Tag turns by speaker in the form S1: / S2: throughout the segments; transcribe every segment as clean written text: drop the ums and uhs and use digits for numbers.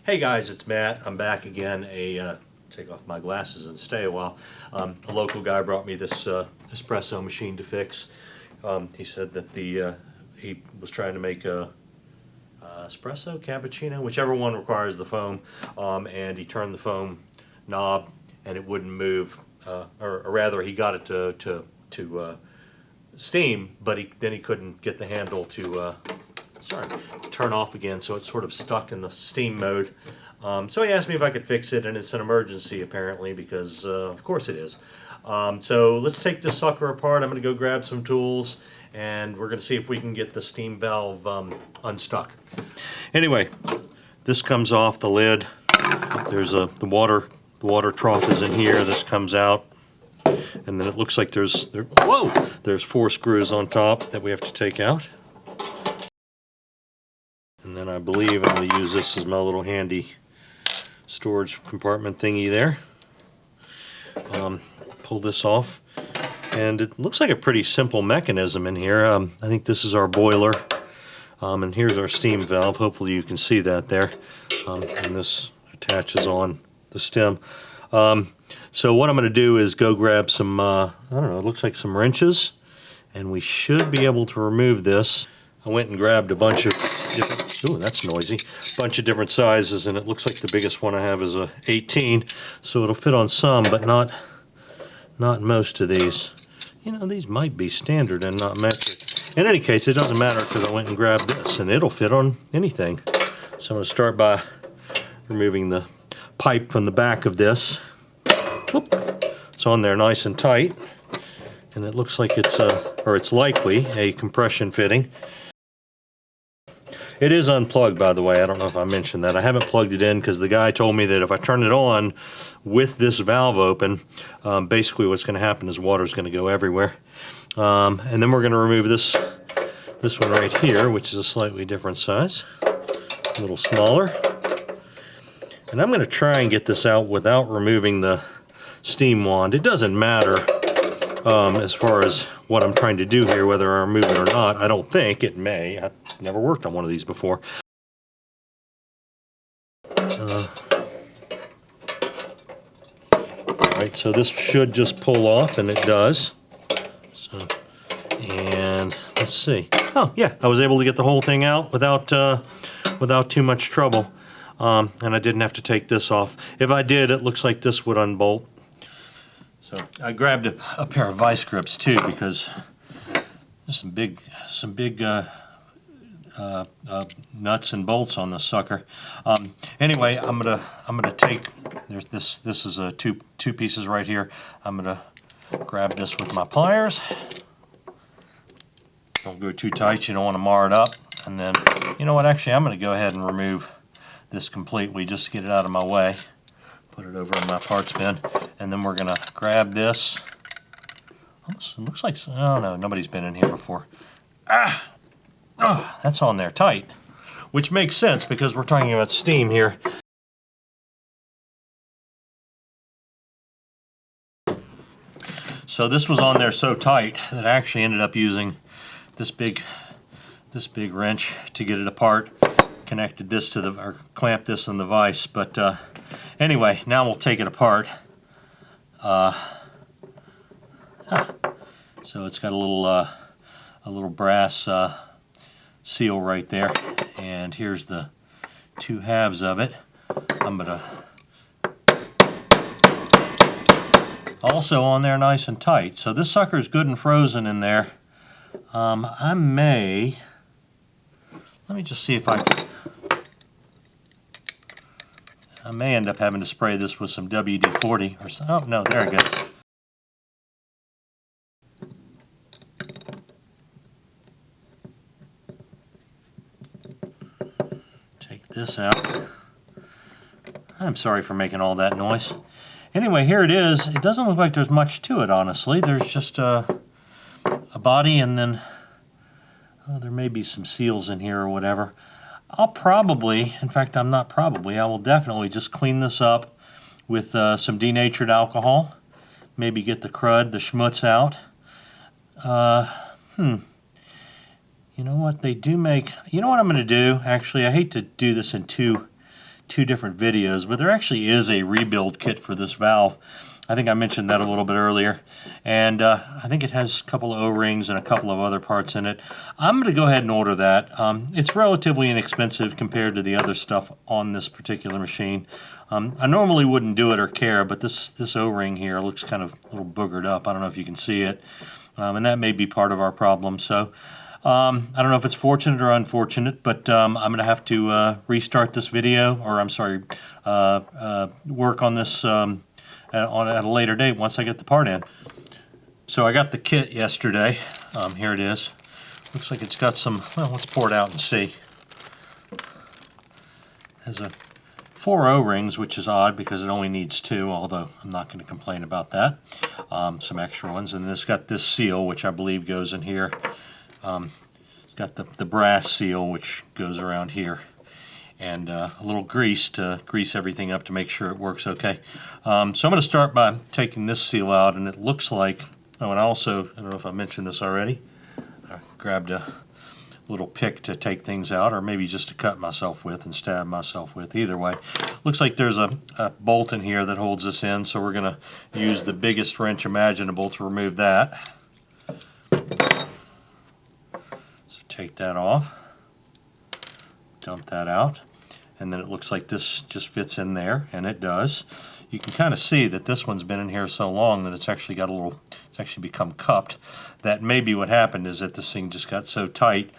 S1: Hey guys, it's Matt. I'm back again. Take off my glasses and stay a while. A local guy brought me this espresso machine to fix. He said that he was trying to make a espresso, cappuccino, whichever one requires the foam, and he turned the foam knob and it wouldn't move, or rather he got it to steam, but then he couldn't get the handle to turn off again, so it's sort of stuck in the steam mode. So he asked me if I could fix it, and it's an emergency apparently, because of course it is. So let's take this sucker apart. I'm going to go grab some tools, and we're going to see if we can get the steam valve unstuck. Anyway, this comes off the lid. There's the water trough is in here. This comes out, and then it looks like there's 4 screws on top that we have to take out. And then I believe I'm going to use this as my little handy storage compartment thingy there. Pull this off, and it looks like a pretty simple mechanism in here. I think this is our boiler, and here's our steam valve. Hopefully you can see that there, and this attaches on the stem. So what I'm going to do is go grab some, I don't know, it looks like some wrenches, and we should be able to remove this. I went and grabbed a bunch of different, ooh, that's noisy, bunch of different sizes, and it looks like the biggest one I have is a 18, so it'll fit on some, but not most of these. You know, these might be standard and not metric. In any case, it doesn't matter because I went and grabbed this, and it'll fit on anything. So I'm going to start by removing the pipe from the back of this. Whoop. It's on there nice and tight, and it looks like it's likely a compression fitting. It is unplugged, by the way. I don't know if I mentioned that. I haven't plugged it in because the guy told me that if I turn it on with this valve open, basically what's going to happen is water is going to go everywhere. And then we're going to remove this one right here, which is a slightly different size, a little smaller. And I'm going to try and get this out without removing the steam wand. It doesn't matter as far as what I'm trying to do here, whether I remove it or not. I don't think it may. I've never worked on one of these before. Alright, so this should just pull off, and it does. So, and let's see. Oh yeah, I was able to get the whole thing out without too much trouble. And I didn't have to take this off. If I did, it looks like this would unbolt. So I grabbed a pair of vice grips too, because there's some big nuts and bolts on this sucker. Anyway, I'm gonna take, this is two pieces right here. I'm gonna grab this with my pliers. Don't go too tight, you don't want to mar it up. And then, you know what, actually I'm gonna go ahead and remove this completely just to get it out of my way. Put it over in my parts bin, and then we're gonna grab this. It looks like, oh no, nobody's been in here before. Oh, that's on there tight, which makes sense because we're talking about steam here. So this was on there so tight that I actually ended up using this big wrench to get it apart. Connected this to or clamped this in the vise, but anyway, now we'll take it apart. So it's got a little brass seal right there, and here's the 2 halves of it. I'm gonna also on there nice and tight. So this sucker is good and frozen in there. I may. Let me just see if I may end up having to spray this with some WD-40 or something. Oh no, there it goes. Take this out. I'm sorry for making all that noise. Anyway, here it is. It doesn't look like there's much to it, honestly. There's just a body, and then there may be some seals in here or whatever. I'll probably, in fact I'm not probably, I will definitely just clean this up with some denatured alcohol. Maybe get the crud, the schmutz out. You know what, they do make, you know what I'm going to do? Actually, I hate to do this in two two different videos, but there actually is a rebuild kit for this valve. I think I mentioned that a little bit earlier, and I think it has a couple of O-rings and a couple of other parts in it. I'm going to go ahead and order that. It's relatively inexpensive compared to the other stuff on this particular machine. I normally wouldn't do it or care, but this O-ring here looks kind of a little boogered up. I don't know if you can see it, and that may be part of our problem. So I don't know if it's fortunate or unfortunate, but I'm going to have to restart this video, or I'm sorry, work on this at a later date once I get the part in. So I got the kit yesterday. Here it is. Looks like it's got some, well, let's pour it out and see. It has 4 O-rings, which is odd because it only needs 2, although I'm not going to complain about that. Some extra ones. And it's got this seal, which I believe goes in here. It's got the brass seal, which goes around here. And a little grease to grease everything up to make sure it works okay. So I'm going to start by taking this seal out, and it looks like, oh, and also, I don't know if I mentioned this already, I grabbed a little pick to take things out, or maybe just to cut myself with and stab myself with. Either way, looks like there's a bolt in here that holds this in, so we're going to use the biggest wrench imaginable to remove that. So take that off, dump that out. And then it looks like this just fits in there, and it does. You can kind of see that this one's been in here so long that it's actually got a little, it's actually become cupped. That may be what happened, is that this thing just got so tight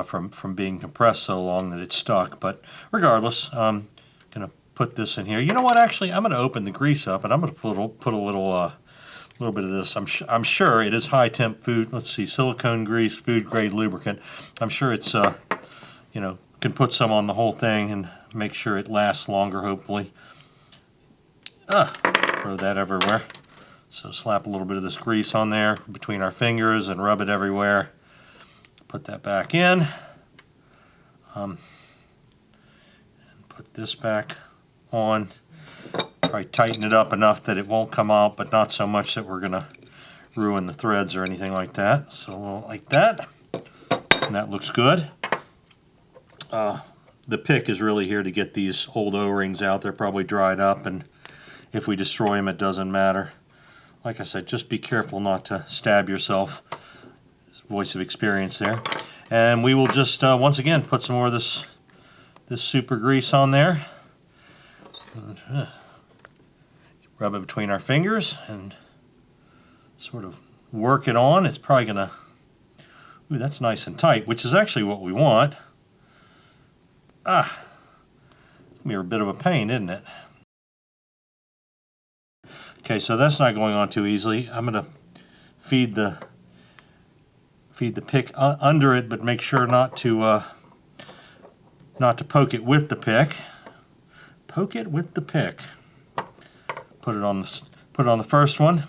S1: from being compressed so long that it's stuck. But regardless, I'm going to put this in here. You know what, actually, I'm going to open the grease up, and I'm going to put a little bit of this. I'm sure it is high temp food. Let's see, silicone grease, food grade lubricant. I'm sure it's, you know, can put some on the whole thing and make sure it lasts longer, hopefully. Throw that everywhere. So slap a little bit of this grease on there between our fingers and rub it everywhere. Put that back in. And put this back on. Probably tighten it up enough that it won't come out, but not so much that we're going to ruin the threads or anything like that. So like that. And that looks good. The pick is really here to get these old O-rings out. They're probably dried up, and if we destroy them, it doesn't matter. Like I said, just be careful not to stab yourself. Voice of experience there. And we will just, once again, put some more of this super grease on there. Rub it between our fingers and sort of work it on. It's probably going to, ooh, that's nice and tight, which is actually what we want. It's going to be a bit of a pain, isn't it? Okay, so that's not going on too easily. I'm going to feed the pick under it, but make sure not to poke it with the pick. Poke it with the pick. Put it on the first one,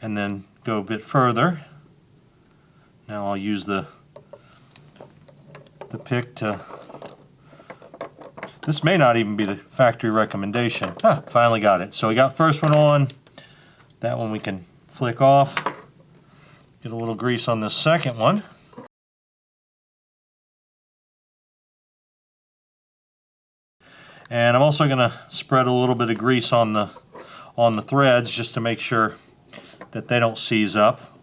S1: and then go a bit further. Now I'll use the pick to. This may not even be the factory recommendation. Finally got it. So we got first one on. That one we can flick off. Get a little grease on the second one. And I'm also going to spread a little bit of grease on the threads just to make sure that they don't seize up.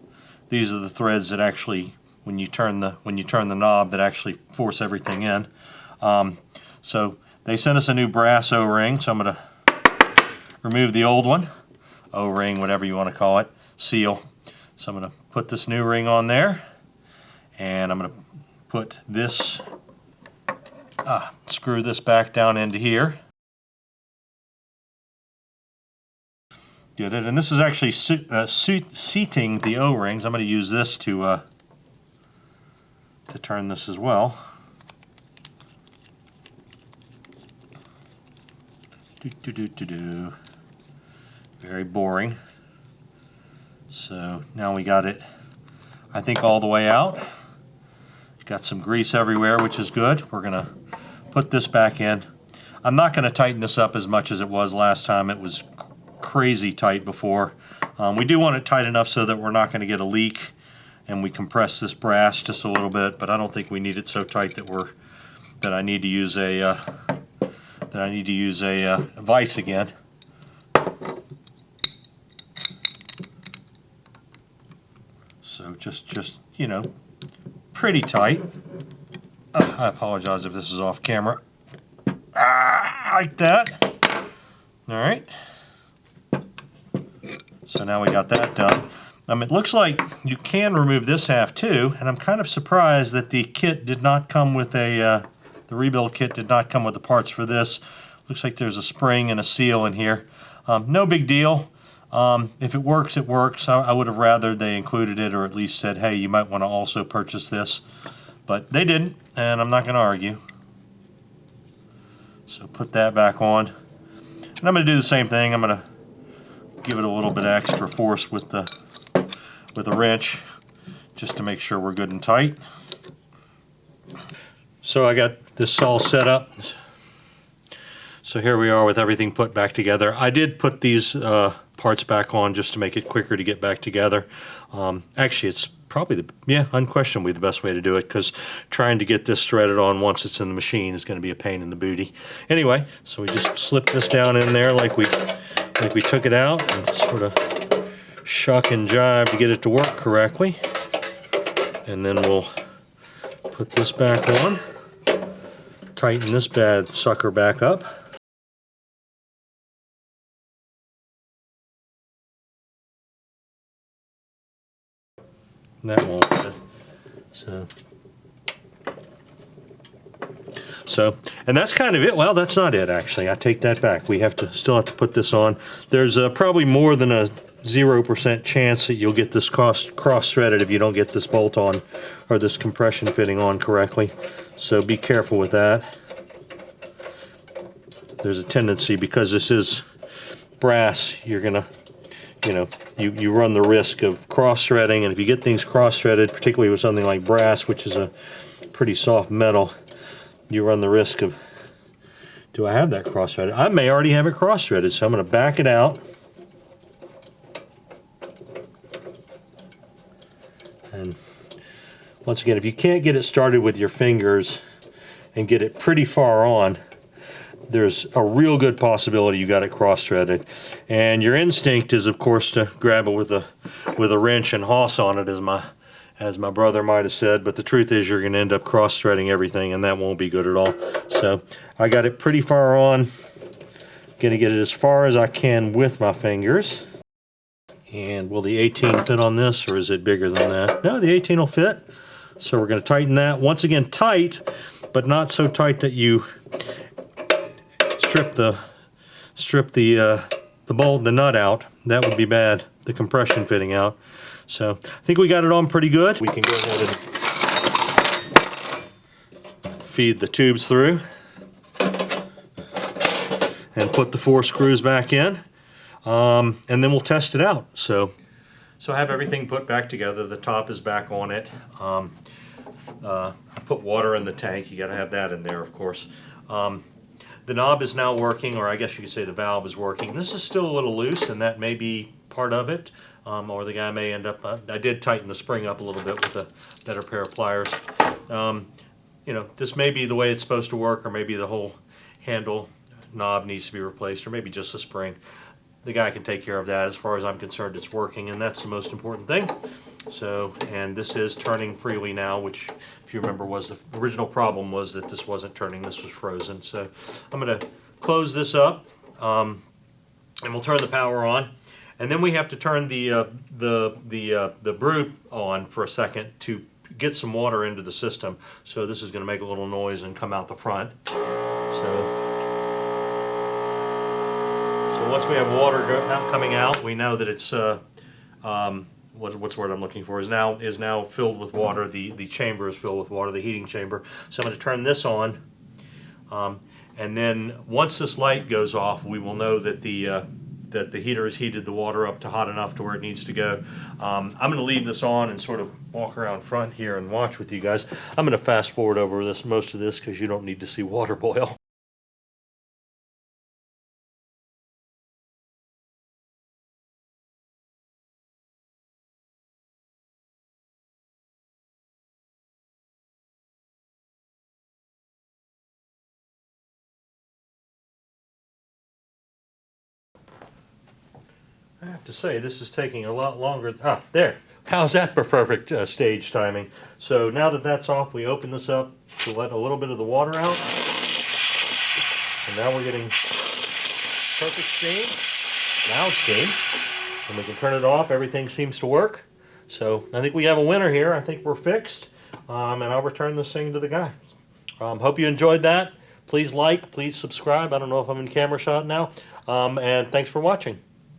S1: These are the threads that actually, when you turn the knob, that actually force everything in. So they sent us a new brass O-ring, so I'm going to remove the old one. O-ring, whatever you want to call it, seal. So I'm going to put this new ring on there, and I'm going to put this, screw this back down into here. Get it, and this is actually seating the O-rings. I'm going to use this to turn this as well. Very boring. So now we got it, I think, all the way out. Got some grease everywhere, which is good. We're going to put this back in. I'm not going to tighten this up as much as it was last time. It was crazy tight before. We do want it tight enough so that we're not going to get a leak, and we compress this brass just a little bit, but I don't think we need it so tight that I need to use a then I need to use a vise again. So just you know, pretty tight. I apologize if this is off camera. Like that. All right. So now we got that done. It looks like you can remove this half too, and I'm kind of surprised that the kit did not come with the rebuild kit did not come with the parts for this. Looks like there's a spring and a seal in here. No big deal. If it works, it works. I would have rather they included it, or at least said, hey, you might want to also purchase this. But they didn't, and I'm not going to argue. So put that back on. And I'm going to do the same thing. I'm going to give it a little bit of extra force with a wrench, just to make sure we're good and tight. So I got this all set up. So here we are with everything put back together. I did put these parts back on just to make it quicker to get back together. Actually, it's probably unquestionably the best way to do it, because trying to get this threaded on once it's in the machine is going to be a pain in the booty. Anyway, so we just slip this down in there like we took it out, and sort of shuck and jive to get it to work correctly. And then we'll put this back on, tighten this bad sucker back up. That won't fit. So, and that's kind of it. Well, that's not it, actually. I take that back. We still have to put this on. There's probably more than a 0% chance that you'll get this cross-threaded if you don't get this bolt on, or this compression fitting on correctly. So be careful with that. There's a tendency, because this is brass, you're gonna, you run the risk of cross-threading, and if you get things cross-threaded, particularly with something like brass, which is a pretty soft metal, you run the risk of, do I have that cross-threaded? I may already have it cross-threaded, so I'm going to back it out. And once again, if you can't get it started with your fingers and get it pretty far on, there's a real good possibility you got it cross-threaded. And your instinct is, of course, to grab it with a wrench and hoss on it, as my brother might have said, but the truth is you're going to end up cross-threading everything, and that won't be good at all. So I got it pretty far on. Going to get it as far as I can with my fingers. And will the 18 fit on this, or is it bigger than that? No, the 18 will fit. So we're going to tighten that. Once again, tight, but not so tight that you strip the bolt, the nut out. That would be bad. The compression fitting out. So I think we got it on pretty good. We can go ahead and feed the tubes through and put the 4 screws back in, and then we'll test it out. So I have everything put back together. The top is back on it. I put water in the tank. You got to have that in there, of course. The knob is now working, or I guess you could say the valve is working. This is still a little loose, and that may be part of it. Or the guy may end up, I did tighten the spring up a little bit with a better pair of pliers. This may be the way it's supposed to work, or maybe the whole handle knob needs to be replaced, or maybe just the spring. The guy can take care of that. As far as I'm concerned, it's working, and that's the most important thing. So, and this is turning freely now, which, if you remember, was the original problem, was that this wasn't turning, this was frozen. So I'm going to close this up, and we'll turn the power on. And then we have to turn the brew on for a second to get some water into the system. So this is going to make a little noise and come out the front. So once we have water coming out, we know that it's what's the word I'm looking for, is now filled with water. The chamber is filled with water, the heating chamber. So I'm going to turn this on, and then once this light goes off, we will know that the heater has heated the water up to hot enough to where it needs to go. I'm going to leave this on and sort of walk around front here and watch with you guys. I'm going to fast forward over most of this, because you don't need to see water boil. I have to say, this is taking a lot longer. Ah, there. How's that for perfect stage timing? So now that that's off, we open this up to let a little bit of the water out. And now we're getting perfect steam. Now steam. And we can turn it off. Everything seems to work. So I think we have a winner here. I think we're fixed. And I'll return this thing to the guy. Hope you enjoyed that. Please like, please subscribe. I don't know if I'm in camera shot now. And thanks for watching.